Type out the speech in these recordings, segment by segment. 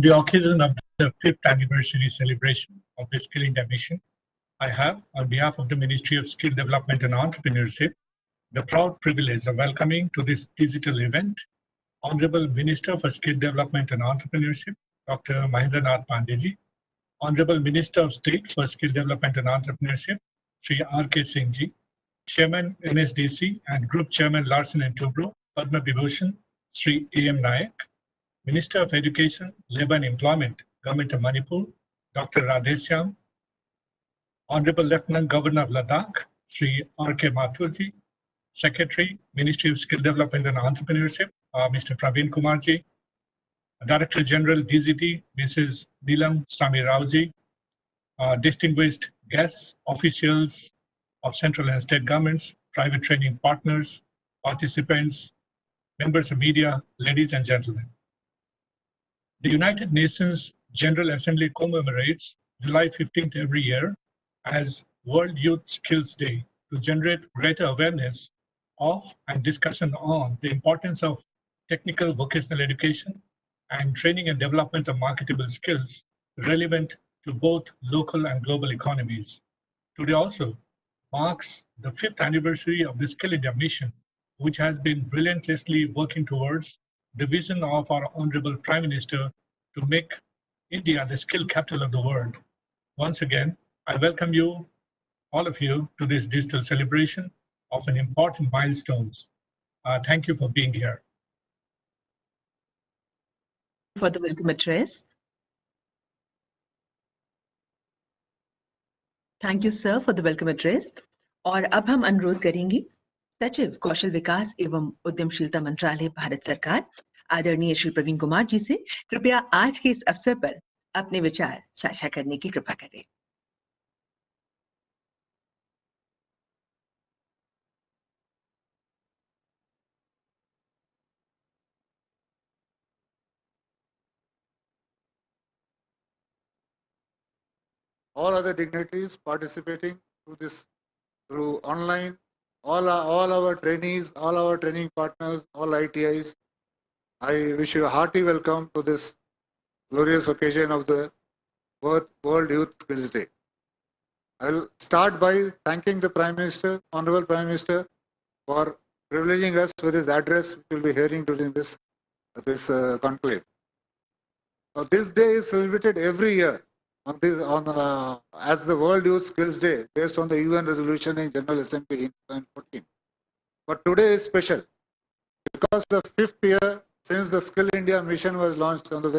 the occasion of the 5th anniversary celebration of the Skill India Mission, I have, on behalf of the Ministry of Skill Development and Entrepreneurship, the proud privilege of welcoming to this digital event Honorable Minister for Skill Development and Entrepreneurship, Dr. Mahendranath Pandeyji, Honorable Minister of State for Skill Development and Entrepreneurship, Sri R.K. Singhji, Chairman NSDC and Group Chairman Larsen & Toubro, Padma Vibhushan, Sri A.M. Nayak, Minister of Education, Labour and Employment, Government of Manipur, Dr. Radheshyam, Honorable Lieutenant Governor of Ladakh, Sri R.K. Mathurji, Secretary, Ministry of Skill Development and Entrepreneurship, Mr. Praveen Kumarji, Director General DGT, Mrs. Neelam Sami Raoji, distinguished guests, officials of central and state governments, private training partners, participants, members of media, ladies and gentlemen. The United Nations General Assembly commemorates July 15th every year as World Youth Skills Day to generate greater awareness of and discussion on the importance of technical vocational education and training and development of marketable skills relevant to both local and global economies. Today also marks the 5th anniversary of the Skill India Mission, which has been relentlessly working towards the vision of our Honorable Prime Minister to make India the skill capital of the world. Once again, I welcome you, all of you, to this digital celebration of an important milestones. Thank you for being here. For the welcome address. Thank you, sir, for the welcome address. और अब हम अनुरोध करेंगे सचिव कौशल विकास एवं उद्यमशीलता मंत्रालय भारत सरकार आदरणीय श्री प्रवीण कुमार जी से कृपया आज के इस अवसर पर अपने विचार साझा करने की कृपा करें। All other dignitaries participating through online, all our trainees, all our training partners, all ITIs, I wish you a hearty welcome to this glorious occasion of the World Youth Skills Day. I will start by thanking the Prime Minister, Honorable Prime Minister, for privileging us with his address, which we will be hearing during this conclave. Now, this day is celebrated every year as the World Youth Skills Day, based on the UN resolution in General Assembly in 2014. But today is special because the 5th year since the Skill India Mission was launched on the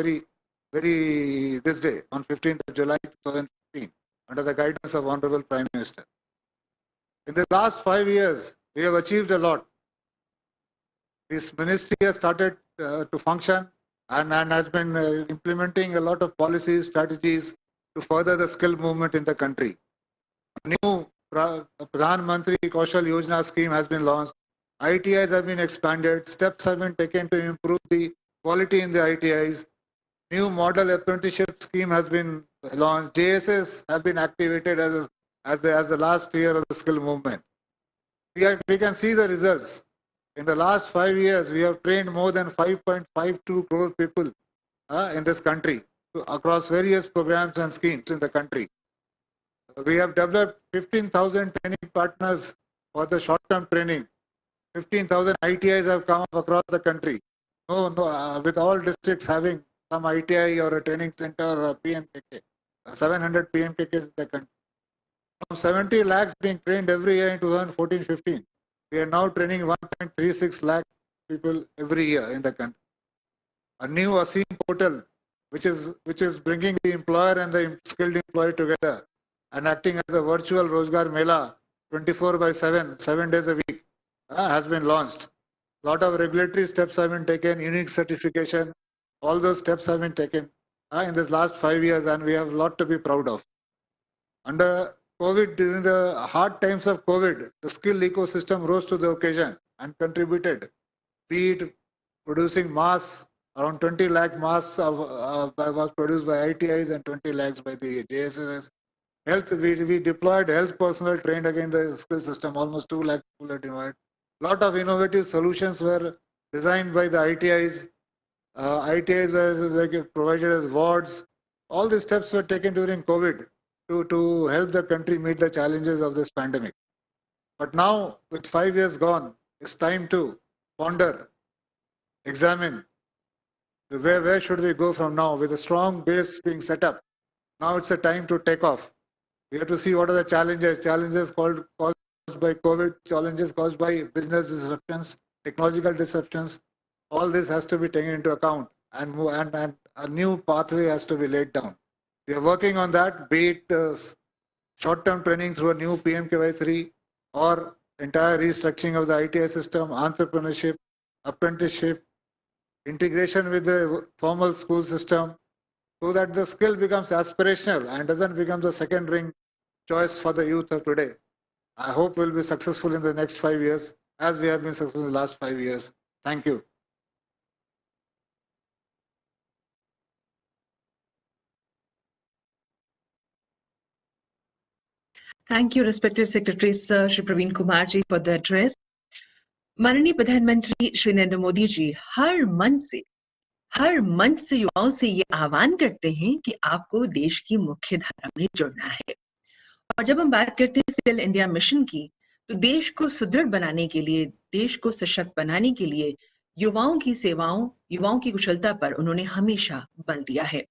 this day, on 15th of July 2015, under the guidance of Honorable Prime Minister. In the last 5 years, we have achieved a lot. This ministry has started to function and has been implementing a lot of policies, strategies to further the skill movement in the country. A new Pradhan Mantri Kaushal Yojana scheme has been launched. ITIs have been expanded. Steps have been taken to improve the quality in the ITIs. New model apprenticeship scheme has been launched. JSS have been activated as the last year of the skill movement. We can see the results. In the last 5 years, we have trained more than 5.52 crore people in this country across various programs and schemes in the country. We have developed 15,000 training partners for the short-term training. 15,000 ITIs have come up across the country. With all districts having some ITI or a training center or a PMKK. 700 PMKKs in the country. From 70 lakhs being trained every year in 2014-15. We are now training 1.36 lakh people every year in the country. A new ASEEM portal, which is bringing the employer and the skilled employee together and acting as a virtual Rozgar Mela 24/7, 7 days a week, has been launched. A lot of regulatory steps have been taken, unique certification, all those steps have been taken in this last 5 years, and we have a lot to be proud of. Under COVID, during the hard times of COVID, the skill ecosystem rose to the occasion and contributed, be it producing masks, around 20 lakh masks was produced by ITIs and 20 lakhs by the JSS. Health, we deployed health personnel trained against the skill system, almost 2 lakh people are deployed. A lot of innovative solutions were designed by the ITIs. ITIs were provided as wards. All these steps were taken during COVID to help the country meet the challenges of this pandemic. But now, with 5 years gone, it's time to ponder, examine where should we go from now. With a strong base being set up, now it's a time to take off. We have to see what are the challenges caused by COVID, challenges caused by business disruptions, technological disruptions. All this has to be taken into account, and a new pathway has to be laid down. We are working on that, be it short-term training through a new PMKY3 or entire restructuring of the ITI system, entrepreneurship, apprenticeship, integration with the formal school system, so that the skill becomes aspirational and doesn't become the second-ring choice for the youth of today. I hope we'll be successful in the next 5 years, as we have been successful in the last 5 years. Thank you. Thank you, respected Secretary Sir Shri Praveen Kumar ji, for the address. माननीय प्रधानमंत्री श्री नरेंद्र मोदी जी हर मंच से युवाओं से ये आह्वान करते हैं कि आपको देश की मुख्य धारा में जुड़ना है। और जब हम बात करते हैं स्किल इंडिया मिशन की, तो देश को सुदृढ़ बनाने के लिए, देश को सशक्त बनाने के लिए युवाओं की सेवाओं, युवाओं की कुशलता पर उन्होंने हमेशा बल दिया है।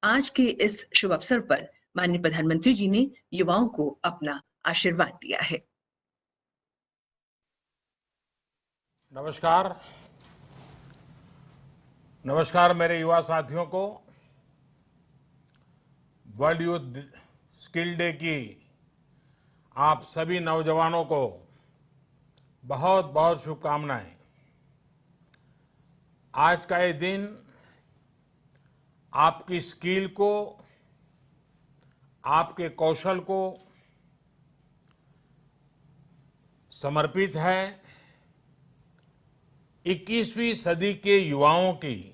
आज के इस शुभ अवसर पर माननीय प्रधानमंत्री जी ने युवाओं को अपना आशीर्वाद दिया है। नमस्कार मेरे युवा साथियों को। वर्ल्ड यूथ स्किल डे की आप सभी नौजवानों को बहुत बहुत शुभकामनाएं। आज का ये दिन आपकी स्किल को, आपके कौशल को समर्पित है। 21वीं सदी के युवाओं की,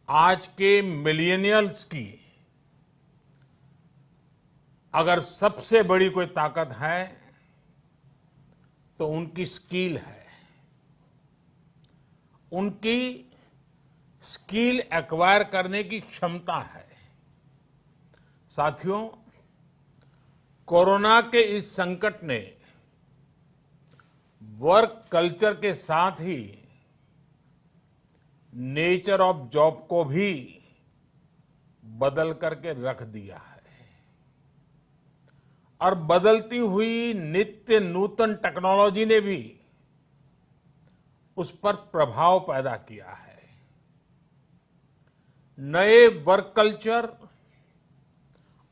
आज के मिलेनियल्स की अगर सबसे बड़ी कोई ताकत है तो उनकी स्किल है। उनकी स्किल एक्वायर करने की क्षमता है। साथियों, कोरोना के इस संकट ने वर्क कल्चर के साथ ही नेचर ऑफ जॉब को भी बदल करके रख दिया है और बदलती हुई नित्य नूतन टेक्नोलॉजी ने भी उस पर प्रभाव पैदा किया है। नए वर्क कल्चर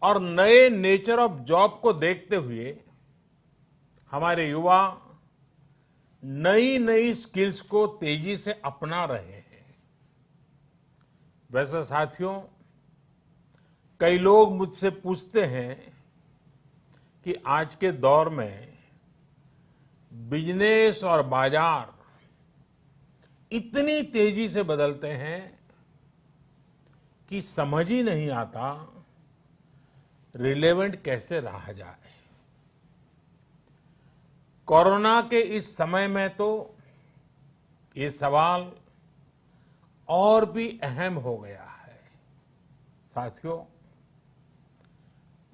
और नए नेचर ऑफ जॉब को देखते हुए हमारे युवा नई नई स्किल्स को तेजी से अपना रहे हैं। वैसे साथियों, कई लोग मुझसे पूछते हैं कि आज के दौर में बिजनेस और बाजार इतनी तेजी से बदलते हैं कि समझ ही नहीं आता रिलेवेंट कैसे रहा जाए। कोरोना के इस समय में तो ये सवाल और भी अहम हो गया है। साथियों,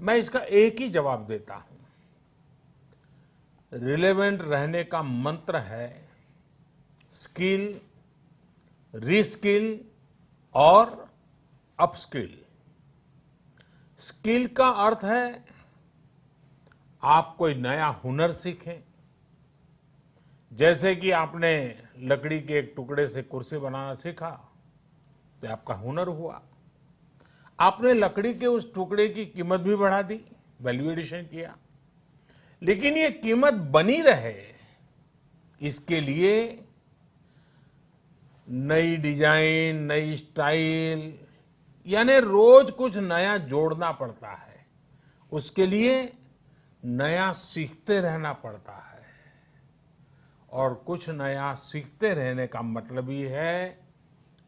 मैं इसका एक ही जवाब देता हूं। रिलेवेंट रहने का मंत्र है स्किल, रीस्किल और अपस्किल। स्किल का अर्थ है आप कोई नया हुनर सीखें। जैसे कि आपने लकड़ी के एक टुकड़े से कुर्सी बनाना सीखा तो आपका हुनर हुआ। आपने लकड़ी के उस टुकड़े की कीमत भी बढ़ा दी, वैल्यू एडिशन किया, लेकिन ये कीमत बनी रहे इसके लिए नई डिजाइन, नई स्टाइल, यानी रोज कुछ नया जोड़ना पड़ता है। उसके लिए नया सीखते रहना पड़ता है और कुछ नया सीखते रहने का मतलब ही है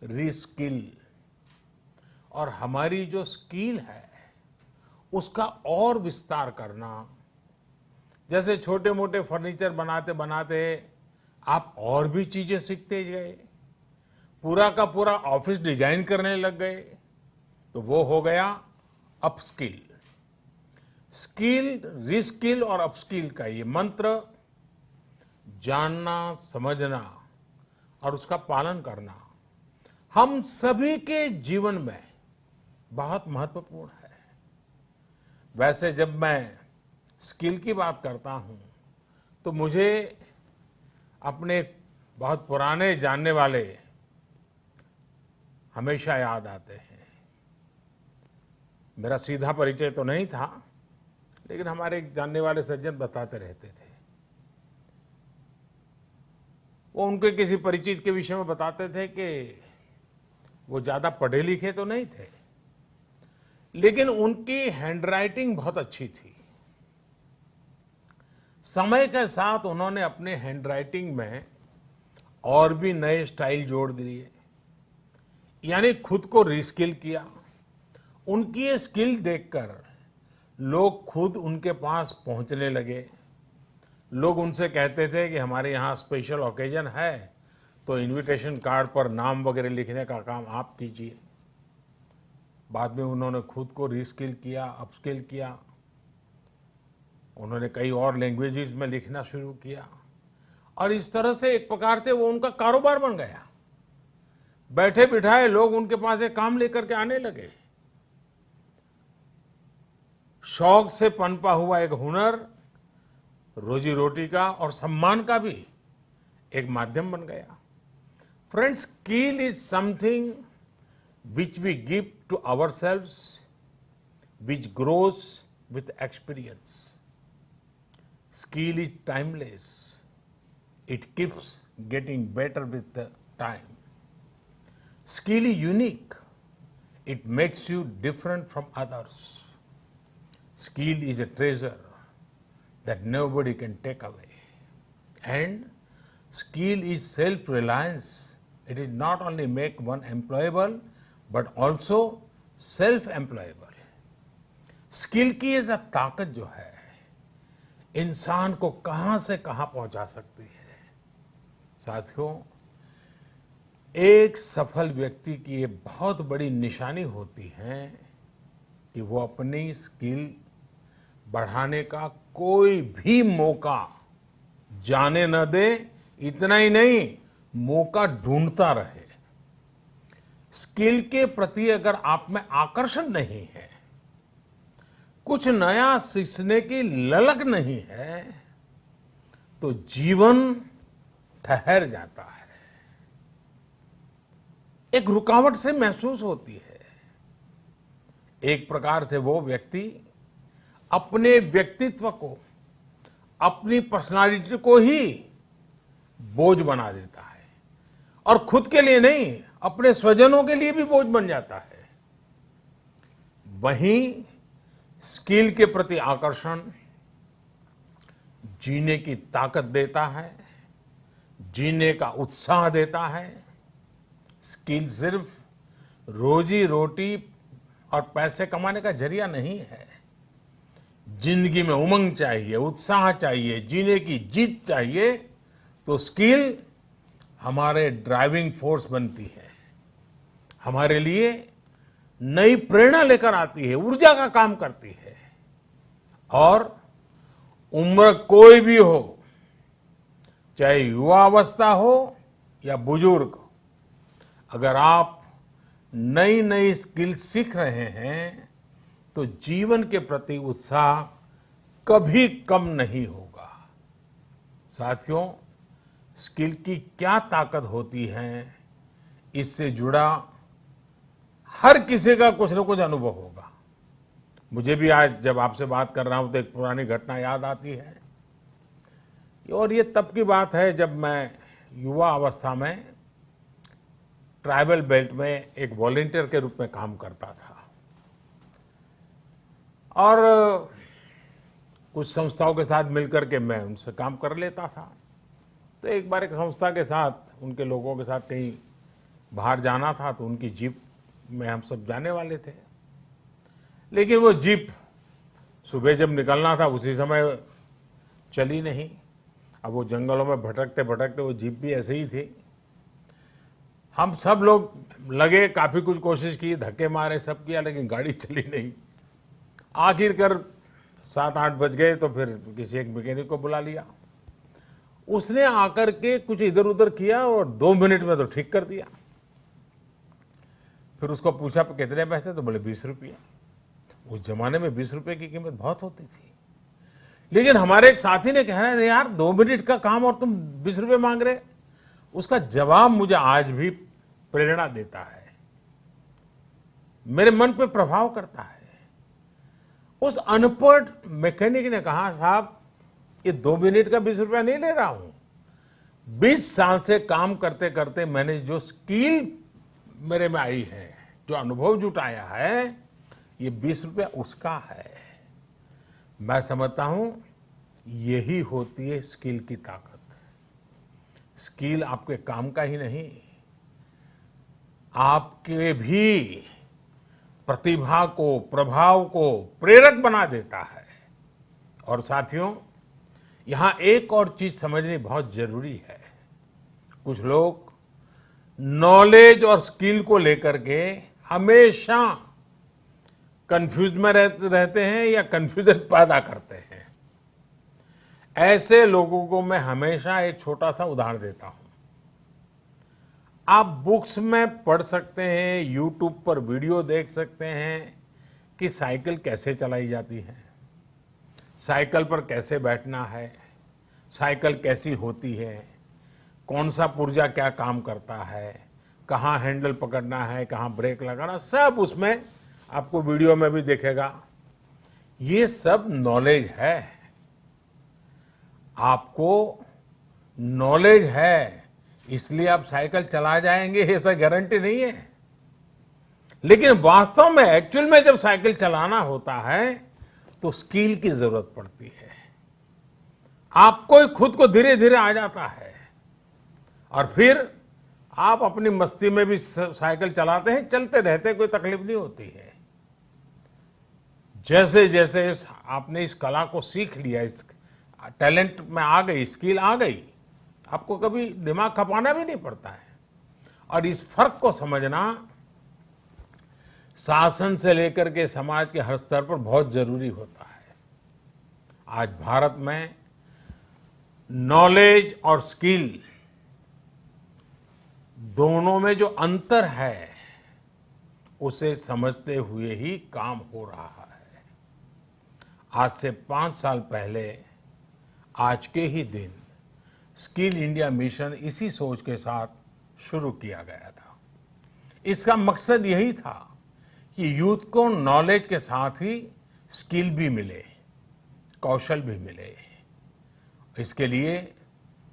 रीस्किल। और हमारी जो स्किल है उसका और विस्तार करना। जैसे छोटे मोटे फर्नीचर बनाते बनाते आप और भी चीजें सीखते गए, पूरा का पूरा ऑफिस डिजाइन करने लग गए, तो वो हो गया अपस्किल। स्किल, रिस्किल और अपस्किल का ये मंत्र जानना, समझना और उसका पालन करना हम सभी के जीवन में बहुत महत्वपूर्ण है। वैसे जब मैं स्किल की बात करता हूं तो मुझे अपने बहुत पुराने जानने वाले हमेशा याद आते हैं। मेरा सीधा परिचय तो नहीं था, लेकिन हमारे एक जानने वाले सज्जन बताते रहते थे। वो उनके किसी परिचित के विषय में बताते थे कि वो ज्यादा पढ़े लिखे तो नहीं थे, लेकिन उनकी हैंडराइटिंग बहुत अच्छी थी। समय के साथ उन्होंने अपने हैंडराइटिंग में और भी नए स्टाइल जोड़ दिए, यानी खुद को रिस्किल किया। उनकी ये स्किल देखकर लोग खुद उनके पास पहुंचने लगे। लोग उनसे कहते थे कि हमारे यहाँ स्पेशल ओकेजन है तो इनविटेशन कार्ड पर नाम वगैरह लिखने का काम आप कीजिए। बाद में उन्होंने खुद को रिस्किल किया, अपस्किल किया। उन्होंने कई और लैंग्वेजेस में लिखना शुरू किया और इस तरह से एक प्रकार से वो उनका कारोबार बन गया। बैठे बिठाए लोग उनके पास एक काम लेकर के आने लगे। शौक से पनपा हुआ एक हुनर रोजी रोटी का और सम्मान का भी एक माध्यम बन गया। Friends, skill is something which we give to ourselves, which grows with experience. Skill is timeless. It keeps getting better with the time. Skill is unique. It makes you different from others. Skill is a treasure that nobody can take away. And skill is self-reliance. It is not only make one employable, but also self-employable. Skill की ये ताकत जो है इंसान को कहां से कहां पहुंचा सकती है। साथियों, एक सफल व्यक्ति की ये बहुत बड़ी निशानी होती है कि वो अपनी स्किल बढ़ाने का कोई भी मौका जाने न दे। इतना ही नहीं, मौका ढूंढता रहे। स्किल के प्रति अगर आप में आकर्षण नहीं है, कुछ नया सीखने की ललक नहीं है, तो जीवन ठहर जाता है, एक रुकावट से महसूस होती है। एक प्रकार से वो व्यक्ति अपने व्यक्तित्व को, अपनी पर्सनालिटी को ही बोझ बना देता है और खुद के लिए नहीं, अपने स्वजनों के लिए भी बोझ बन जाता है। वहीं स्किल के प्रति आकर्षण जीने की ताकत देता है, जीने का उत्साह देता है। स्किल सिर्फ रोजी रोटी और पैसे कमाने का जरिया नहीं है। जिंदगी में उमंग चाहिए, उत्साह चाहिए, जीने की जीत चाहिए, तो स्किल हमारे ड्राइविंग फोर्स बनती है, हमारे लिए नई प्रेरणा लेकर आती है, ऊर्जा का काम करती है। और उम्र कोई भी हो, चाहे युवा अवस्था हो या बुजुर्ग, अगर आप नई नई स्किल सीख रहे हैं तो जीवन के प्रति उत्साह कभी कम नहीं होगा। साथियों, स्किल की क्या ताकत होती है, इससे जुड़ा हर किसी का कुछ न कुछ अनुभव होगा। मुझे भी आज जब आपसे बात कर रहा हूं तो एक पुरानी घटना याद आती है। और ये तब की बात है जब मैं युवा अवस्था में ट्राइबल बेल्ट में एक वॉलंटियर के रूप में काम करता था और कुछ संस्थाओं के साथ मिलकर के मैं उनसे काम कर लेता था। तो एक बार एक संस्था के साथ, उनके लोगों के साथ कहीं बाहर जाना था, तो उनकी जीप में हम सब जाने वाले थे। लेकिन वो जीप सुबह जब निकलना था उसी समय चली नहीं। अब वो जंगलों में भटकते भटकते वो जीप भी ऐसे ही थी। हम सब लोग लगे, काफी कुछ कोशिश की, धक्के मारे, सब किया, लेकिन गाड़ी चली नहीं। आखिरकार 7-8 बज गए तो फिर किसी एक मैकेनिक को बुला लिया। उसने आकर के कुछ इधर उधर किया और 2 मिनट में तो ठीक कर दिया। फिर उसको पूछा कितने पैसे, तो बोले 20 रुपया। उस जमाने में 20 रुपए की कीमत बहुत होती थी। लेकिन हमारे एक साथी ने कहा, अरे यार 2 मिनट का काम और तुम 20 रुपए मांग रहे। उसका जवाब मुझे आज भी प्रेरणा देता है, मेरे मन पे प्रभाव करता है। उस अनपढ़ मैकेनिक ने कहा, साहब ये 2 मिनट का 20 रुपया नहीं ले रहा हूं, 20 साल से काम करते करते मैंने जो स्किल मेरे में आई है, जो अनुभव जुटाया है, ये 20 रुपया उसका है। मैं समझता हूं यही होती है स्किल की ताकत। स्किल आपके काम का ही नहीं, आपके भी प्रतिभा को, प्रभाव को प्रेरक बना देता है। और साथियों, यहां एक और चीज समझनी बहुत जरूरी है। कुछ लोग नॉलेज और स्किल को लेकर के हमेशा कंफ्यूज में रहते हैं या कंफ्यूजन पैदा करते हैं। ऐसे लोगों को मैं हमेशा एक छोटा सा उदाहरण देता हूं। आप बुक्स में पढ़ सकते हैं, यूट्यूब पर वीडियो देख सकते हैं कि साइकिल कैसे चलाई जाती है, साइकिल पर कैसे बैठना है, साइकिल कैसी होती है, कौन सा पुर्जा क्या काम करता है, कहाँ हैंडल पकड़ना है, कहाँ ब्रेक लगाना, सब उसमें आपको वीडियो में भी दिखेगा। ये सब नॉलेज है। आपको नॉलेज है इसलिए आप साइकिल चला जाएंगे, ऐसा गारंटी नहीं है। लेकिन वास्तव में, एक्चुअल में जब साइकिल चलाना होता है तो स्किल की जरूरत पड़ती है। आपको खुद को धीरे धीरे आ जाता है और फिर आप अपनी मस्ती में भी साइकिल चलाते हैं, चलते रहते, कोई तकलीफ नहीं होती है। जैसे जैसे आपने इस कला को सीख लिया, इस टैलेंट में आ गई, स्किल आ गई, आपको कभी दिमाग खपाना भी नहीं पड़ता है। और इस फर्क को समझना शासन से लेकर के समाज के हर स्तर पर बहुत जरूरी होता है। आज भारत में नॉलेज और स्किल दोनों में जो अंतर है, उसे समझते हुए ही काम हो रहा है। आज से 5 साल पहले आज के ही दिन स्किल इंडिया मिशन इसी सोच के साथ शुरू किया गया था। इसका मकसद यही था कि यूथ को नॉलेज के साथ ही स्किल भी मिले, कौशल भी मिले। इसके लिए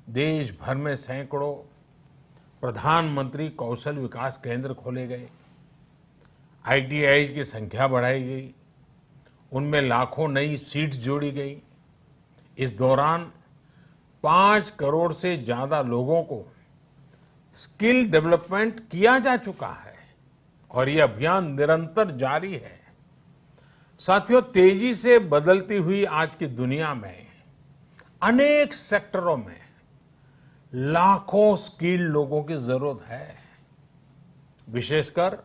देश भर में सैकड़ों प्रधानमंत्री कौशल विकास केंद्र खोले गए, ITI की संख्या बढ़ाई गई, उनमें लाखों नई सीट्स जोड़ी गई। इस दौरान 5 करोड़ से ज्यादा लोगों को स्किल डेवलपमेंट किया जा चुका है और ये अभियान निरंतर जारी है। साथियों, तेजी से बदलती हुई आज की दुनिया में अनेक सेक्टरों में लाखों स्किल्ड लोगों की जरूरत है। विशेषकर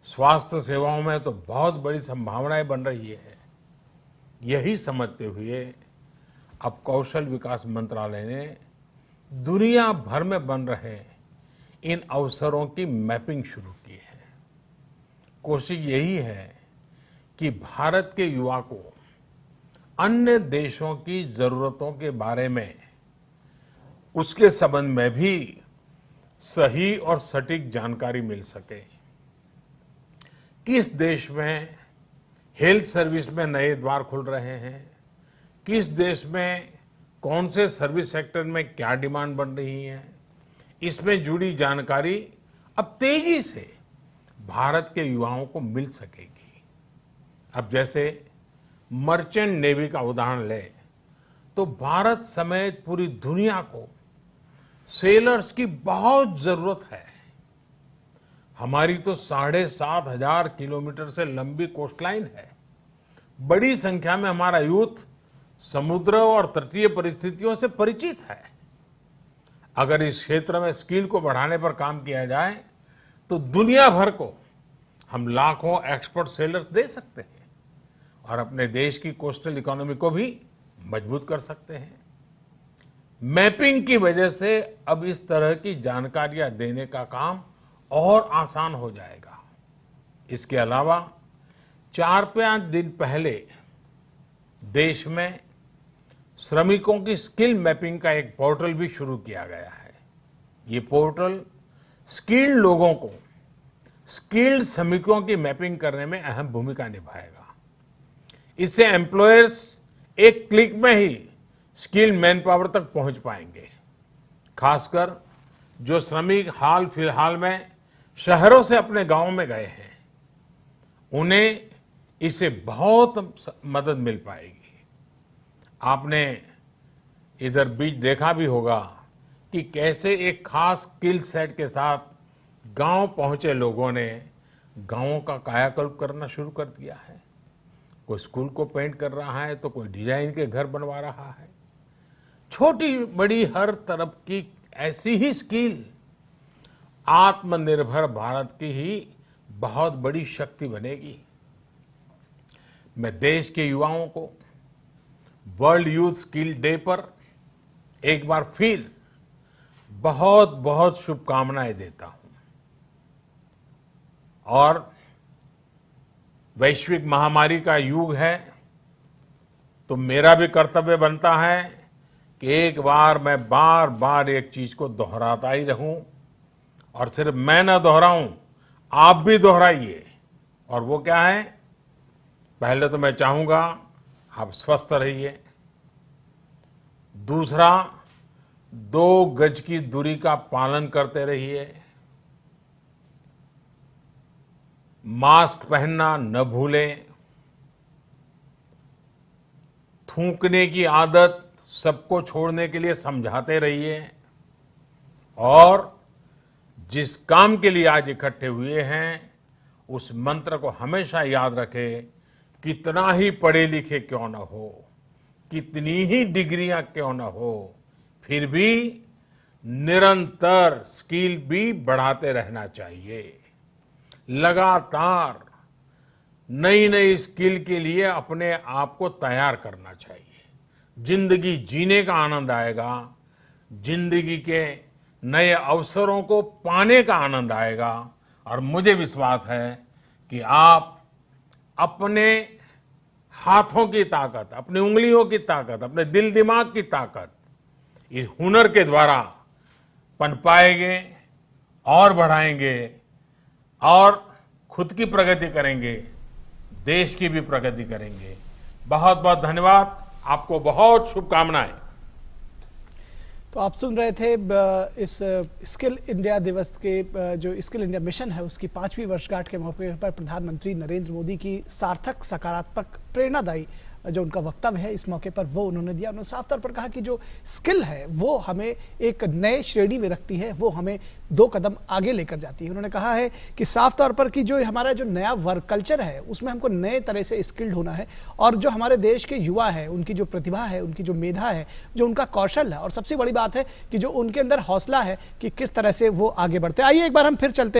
स्वास्थ्य सेवाओं में तो बहुत बड़ी संभावनाएं बन रही है। यही समझते हुए अब कौशल विकास मंत्रालय ने दुनिया भर में बन रहे इन अवसरों की मैपिंग शुरू की है। कोशिश यही है कि भारत के युवा को अन्य देशों की जरूरतों के बारे में, उसके संबंध में भी सही और सटीक जानकारी मिल सके। किस देश में हेल्थ सर्विस में नए द्वार खुल रहे हैं, किस देश में कौन से सर्विस सेक्टर में क्या डिमांड बन रही है, इसमें जुड़ी जानकारी अब तेजी से भारत के युवाओं को मिल सकेगी। अब जैसे मर्चेंट नेवी का उदाहरण ले तो भारत समेत पूरी दुनिया को सेलर्स की बहुत जरूरत है। हमारी तो 7,500 किलोमीटर से लंबी कोस्टलाइन है। बड़ी संख्या में हमारा यूथ समुद्र और तटीय परिस्थितियों से परिचित है। अगर इस क्षेत्र में स्किल को बढ़ाने पर काम किया जाए तो दुनिया भर को हम लाखों एक्सपोर्ट सेलर्स दे सकते हैं और अपने देश की कोस्टल इकोनॉमी को भी मजबूत कर सकते हैं। मैपिंग की वजह से अब इस तरह की जानकारियां देने का काम और आसान हो जाएगा। इसके अलावा 4-5 दिन पहले देश में श्रमिकों की स्किल मैपिंग का एक पोर्टल भी शुरू किया गया है। ये पोर्टल स्किल्ड लोगों को स्किल्ड श्रमिकों की मैपिंग करने में अहम भूमिका निभाएगा। इससे एम्प्लॉयर्स एक क्लिक में ही स्किल्ड मैन पावर तक पहुंच पाएंगे। खासकर जो श्रमिक हाल फिलहाल में शहरों से अपने गांव में गए हैं, उन्हें इससे बहुत मदद मिल पाएगी। आपने इधर बीच देखा भी होगा कि कैसे एक खास स्किल सेट के साथ गांव पहुंचे लोगों ने गांवों का कायाकल्प करना शुरू कर दिया है। कोई स्कूल को पेंट कर रहा है तो कोई डिजाइन के घर बनवा रहा है। छोटी बड़ी हर तरफ की ऐसी ही स्किल आत्मनिर्भर भारत की ही बहुत बड़ी शक्ति बनेगी। मैं देश के युवाओं को वर्ल्ड यूथ स्किल डे पर एक बार फिर बहुत बहुत शुभकामनाएं देता हूं और वैश्विक महामारी का युग है तो मेरा भी कर्तव्य बनता है कि एक बार मैं बार बार एक चीज को दोहराता ही रहूं और सिर्फ मैं ना दोहराऊं, आप भी दोहराइए। और वो क्या है? पहले तो मैं चाहूंगा आप स्वस्थ रहिए। दूसरा, 2 गज की दूरी का पालन करते रहिए। मास्क पहनना न भूलें। थूकने की आदत सबको छोड़ने के लिए समझाते रहिए। और जिस काम के लिए आज इकट्ठे हुए हैं उस मंत्र को हमेशा याद रखें, कितना ही पढ़े लिखे क्यों न हो, कितनी ही डिग्रियां क्यों न हो, फिर भी निरंतर स्किल भी बढ़ाते रहना चाहिए। लगातार नई नई स्किल के लिए अपने आप को तैयार करना चाहिए। जिंदगी जीने का आनंद आएगा, जिंदगी के नए अवसरों को पाने का आनंद आएगा और मुझे विश्वास है कि आप अपने हाथों की ताकत, अपनी उंगलियों की ताकत, अपने दिल दिमाग की ताकत इस हुनर के द्वारा पनपाएंगे और बढ़ाएंगे और खुद की प्रगति करेंगे, देश की भी प्रगति करेंगे। बहुत बहुत धन्यवाद, आपको बहुत शुभकामनाएं। तो आप सुन रहे थे इस स्किल इंडिया दिवस के जो स्किल इंडिया मिशन है उसकी 5वीं वर्षगांठ के मौके पर प्रधानमंत्री नरेंद्र मोदी की सार्थक, सकारात्मक, प्रेरणादायी जो उनका वक्तव्य है इस मौके पर वो उन्होंने दिया। उन्होंने साफ तौर पर कहा कि जो स्किल है वो हमें एक नए श्रेणी में रखती है, वो हमें 2 कदम आगे लेकर जाती है। उन्होंने कहा है कि साफ तौर पर कि जो हमारा जो नया वर्क कल्चर है उसमें हमको नए तरह से स्किल्ड होना है और जो हमारे देश के युवा है उनकी जो प्रतिभा है, उनकी जो मेधा है, जो उनका कौशल है और सबसे बड़ी बात है कि जो उनके अंदर हौसला है कि किस तरह से वो आगे बढ़ते हैं। आइए एक बार हम फिर चलते